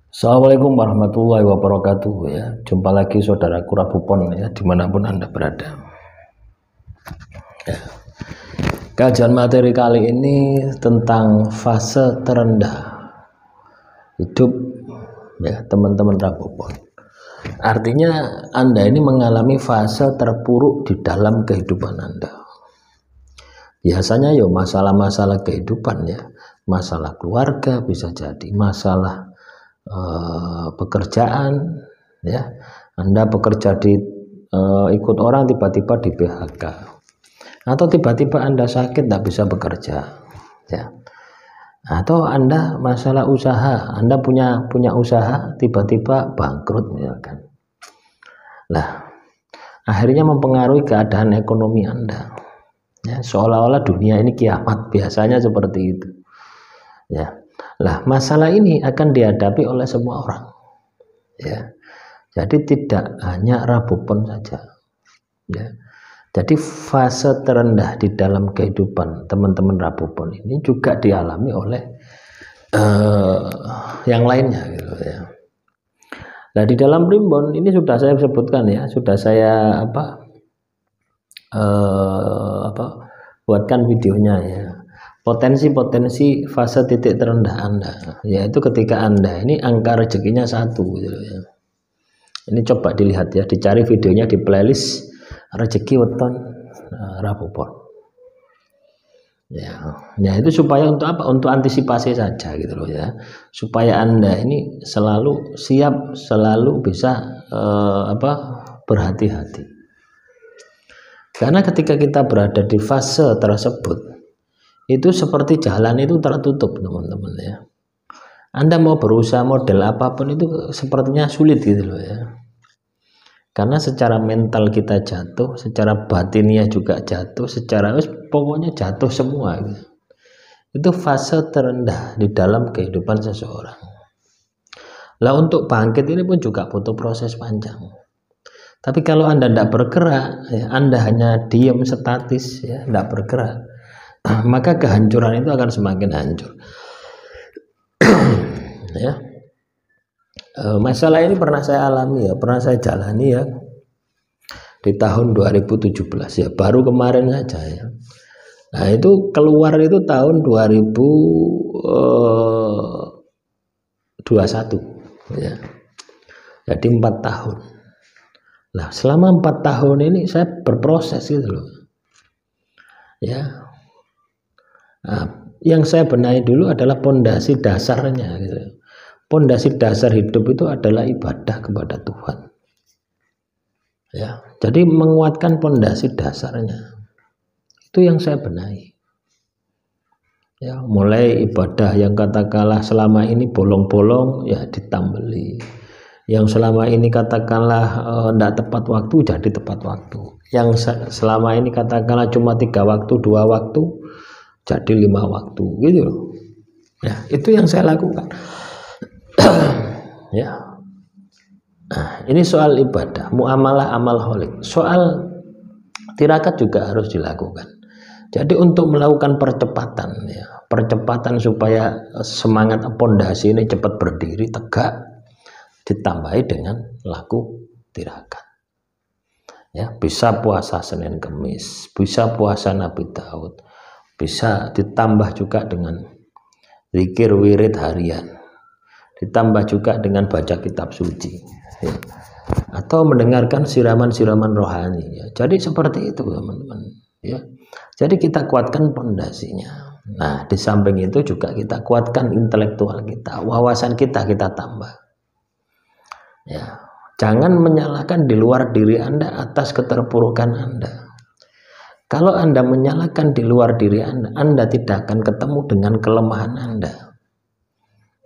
Assalamualaikum warahmatullahi wabarakatuh ya. Jumpa lagi saudaraku Rabupon ya, dimanapun Anda berada. Ya. Kajian materi kali ini tentang fase terendah hidup ya teman-teman Rabupon. Artinya Anda ini mengalami fase terpuruk di dalam kehidupan Anda. Biasanya ya masalah-masalah kehidupan ya, masalah keluarga bisa jadi, masalah pekerjaan ya, Anda bekerja di ikut orang tiba-tiba di PHK, atau tiba-tiba Anda sakit tidak bisa bekerja ya, atau Anda masalah usaha, Anda punya usaha tiba-tiba bangkrut misalkan. Lah akhirnya mempengaruhi keadaan ekonomi Anda ya, seolah-olah dunia ini kiamat, biasanya seperti itu ya. Lah masalah ini akan dihadapi oleh semua orang ya. Jadi tidak hanya Rabupon saja ya. Jadi fase terendah di dalam kehidupan teman-teman Rabupon ini juga dialami oleh yang lainnya gitu ya. Nah di dalam Primbon ini sudah saya sebutkan ya, sudah saya buatkan videonya ya. Potensi-potensi fase titik terendah Anda, yaitu ketika Anda ini angka rezekinya 1 gitu ya. Ini coba dilihat ya, dicari videonya di playlist rezeki weton Rabupon ya. Ya itu supaya untuk apa? Untuk antisipasi saja gitu loh ya, supaya Anda ini selalu siap, selalu bisa berhati-hati. Karena ketika kita berada di fase tersebut, itu seperti jalan itu tertutup teman-teman ya. Anda mau berusaha model apapun itu sepertinya sulit gitu loh ya. Karena secara mental kita jatuh, secara batinnya juga jatuh, secara pokoknya jatuh semua gitu. Itu fase terendah di dalam kehidupan seseorang. Lah untuk bangkit ini pun juga butuh proses panjang. Tapi kalau Anda tidak bergerak ya, Anda hanya diam statis ya, tidak bergerak, maka kehancuran itu akan semakin hancur ya. Masalah ini pernah saya alami ya, pernah saya jalani ya di tahun 2017 ya, baru kemarin saja ya. Nah itu keluar itu tahun 2021 ya, jadi 4 tahun. Nah selama 4 tahun ini saya berproses gitu loh ya. Nah, yang saya benahi dulu adalah pondasi dasarnya gitu. Pondasi dasar hidup itu adalah ibadah kepada Tuhan ya. Jadi menguatkan pondasi dasarnya itu yang saya benahi ya. Mulai ibadah yang katakanlah selama ini bolong-bolong ya ditambeli, yang selama ini katakanlah tidak tepat waktu jadi tepat waktu, yang selama ini katakanlah cuma 3 waktu 2 waktu jadi 5 waktu gitu loh ya. Itu yang saya lakukan ya. Nah, ini soal ibadah, muamalah amal holik. Soal tirakat juga harus dilakukan. Jadi untuk melakukan percepatan ya, percepatan supaya semangat pondasi ini cepat berdiri tegak, ditambahi dengan laku tirakat ya. Bisa puasa Senin Kemis, bisa puasa Nabi Daud, bisa ditambah juga dengan zikir wirid harian, ditambah juga dengan baca kitab suci ya, atau mendengarkan siraman-siraman rohani ya. Jadi seperti itu teman-teman ya. Jadi kita kuatkan pondasinya. Nah di samping itu juga kita kuatkan intelektual kita, wawasan kita tambah ya. Jangan menyalahkan di luar diri Anda atas keterpurukan Anda. Kalau Anda menyalahkan di luar diri Anda tidak akan ketemu dengan kelemahan Anda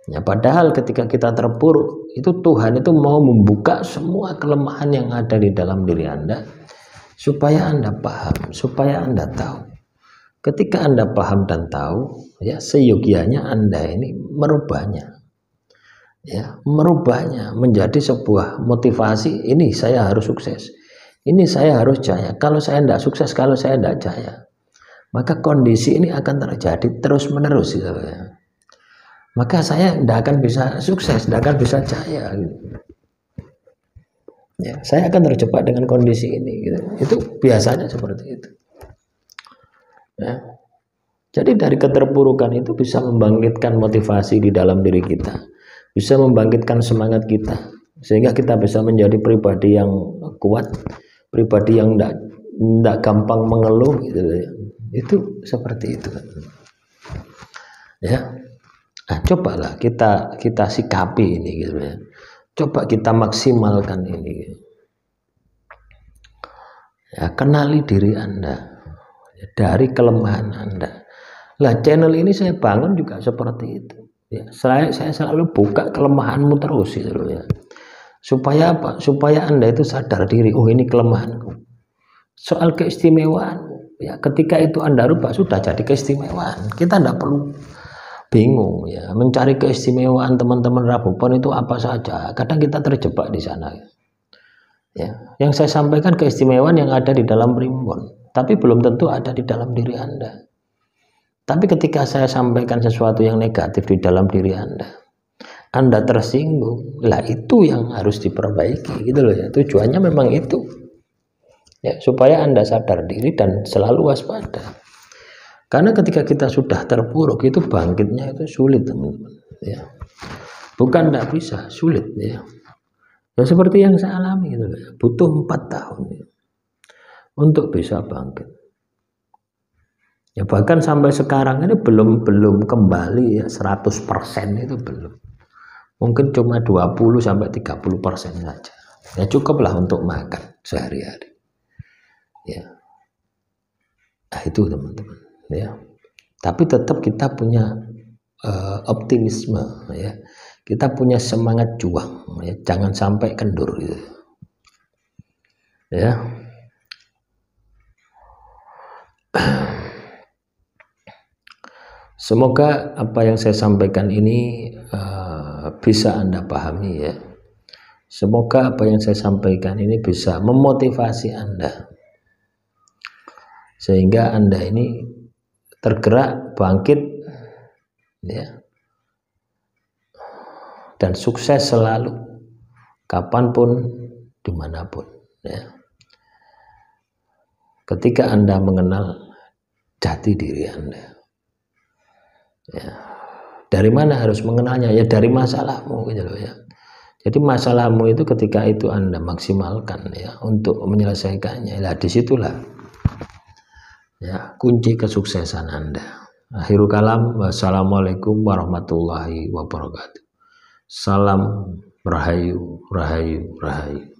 ya. Padahal ketika kita terpuruk itu Tuhan itu mau membuka semua kelemahan yang ada di dalam diri Anda supaya Anda paham, supaya Anda tahu. Ketika Anda paham dan tahu ya, seyogianya Anda ini merubahnya ya, merubahnya menjadi sebuah motivasi. Ini saya harus sukses, ini saya harus jaya. Kalau saya tidak sukses, kalau saya tidak jaya, maka kondisi ini akan terjadi terus menerus gitu ya. maka saya tidak akan bisa sukses, tidak akan bisa jaya. Gitu. Ya, saya akan terjebak dengan kondisi ini. Gitu. Itu biasanya seperti itu. Ya. Jadi dari keterpurukan itu bisa membangkitkan motivasi di dalam diri kita, bisa membangkitkan semangat kita, sehingga kita bisa menjadi pribadi yang kuat, pribadi yang tidak gampang mengeluh. Gitu. Itu seperti itu. Ya. Nah, cobalah kita sikapi ini gitu ya. Coba kita maksimalkan ini. Ya, kenali diri Anda dari kelemahan Anda. Lah channel ini saya bangun juga seperti itu. Ya, saya selalu buka kelemahanmu terus gitu ya. Supaya apa? Supaya Anda itu sadar diri, oh ini kelemahanku. Soal keistimewaan, ya ketika itu Anda rubah sudah jadi keistimewaan. Kita tidak perlu bingung ya mencari keistimewaan teman-teman Rabu Pon itu apa saja. Kadang kita terjebak di sana ya. Yang saya sampaikan keistimewaan yang ada di dalam Primbon, tapi belum tentu ada di dalam diri Anda. Tapi ketika saya sampaikan sesuatu yang negatif di dalam diri Anda tersinggung, lah itu yang harus diperbaiki gitu loh ya. Tujuannya memang itu ya, supaya Anda sadar diri dan selalu waspada. Karena ketika kita sudah terpuruk itu bangkitnya itu sulit teman-teman ya. Bukan tidak bisa, sulit ya. Ya seperti yang saya alami gitu ya. Butuh 4 tahun ya, untuk bisa bangkit. Ya bahkan sampai sekarang ini belum kembali ya 100% itu belum. Mungkin cuma 20 sampai 30% saja. Ya cukuplah untuk makan sehari-hari. Ya. Nah, itu teman-teman. Ya, tapi tetap kita punya optimisme ya, kita punya semangat juang ya, jangan sampai kendur gitu. Ya, semoga apa yang saya sampaikan ini bisa Anda pahami ya. Semoga apa yang saya sampaikan ini bisa memotivasi Anda, sehingga Anda ini tergerak, bangkit ya, dan sukses selalu kapanpun, dimanapun ya. Ketika Anda mengenal jati diri Anda ya, dari mana harus mengenalnya ya, dari masalahmu gitu loh ya. Jadi masalahmu itu ketika itu Anda maksimalkan ya untuk menyelesaikannya, lah disitulah ya kunci kesuksesan Anda. Akhirul kalam, wassalamualaikum warahmatullahi wabarakatuh. Salam rahayu, rahayu, rahayu.